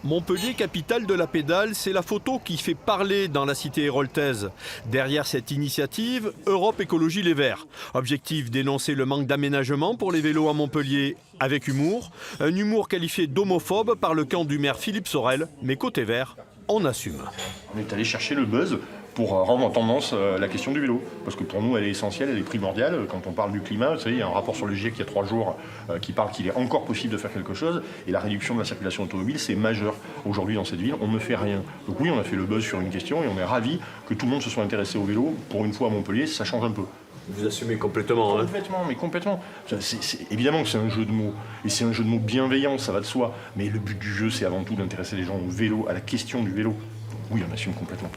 Montpellier, capitale de la pédale, c'est la photo qui fait parler dans la cité héroltaise. Derrière cette initiative, Europe Écologie Les Verts. Objectif dénoncer le manque d'aménagement pour les vélos à Montpellier avec humour. Un humour qualifié d'homophobe par le camp du maire Philippe Sorel. Mais côté vert, on assume. On est allé chercher le buzz pour rendre en tendance la question du vélo. Parce que pour nous, elle est essentielle, elle est primordiale. Quand on parle du climat, vous savez, il y a un rapport sur le GIEC il y a 3 jours qui parle qu'il est encore possible de faire quelque chose. Et la réduction de la circulation automobile, c'est majeur. Aujourd'hui, dans cette ville, on ne fait rien. Donc oui, on a fait le buzz sur une question et on est ravis que tout le monde se soit intéressé au vélo. Pour une fois à Montpellier, ça change un peu. Vous assumez complètement, hein? Complètement, mais complètement. Évidemment que c'est un jeu de mots. Et c'est un jeu de mots bienveillant, ça va de soi. Mais le but du jeu, c'est avant tout d'intéresser les gens au vélo, à la question du vélo. Oui, on assume complètement.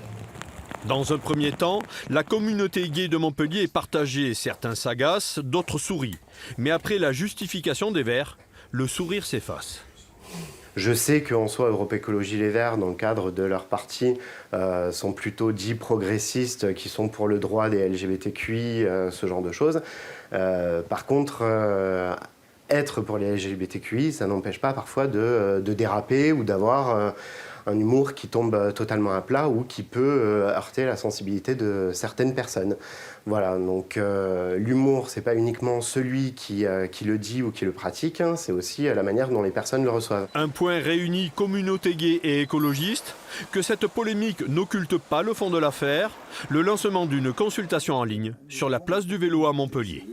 Dans un premier temps, la communauté gay de Montpellier est partagée. Certains s'agacent, d'autres sourient. Mais après la justification des Verts, le sourire s'efface. Je sais qu'en soi, Europe Écologie Les Verts, dans le cadre de leur parti, sont plutôt dits progressistes, qui sont pour le droit des LGBTQI, ce genre de choses. Par contre, être pour les LGBTQI, ça n'empêche pas parfois de déraper ou d'avoir un humour qui tombe totalement à plat ou qui peut heurter la sensibilité de certaines personnes. Voilà, donc l'humour, c'est pas uniquement celui qui le dit ou qui le pratique, hein, c'est aussi la manière dont les personnes le reçoivent. Un point réunit communauté gay et écologiste, que cette polémique n'occulte pas le fond de l'affaire, le lancement d'une consultation en ligne sur la place du vélo à Montpellier.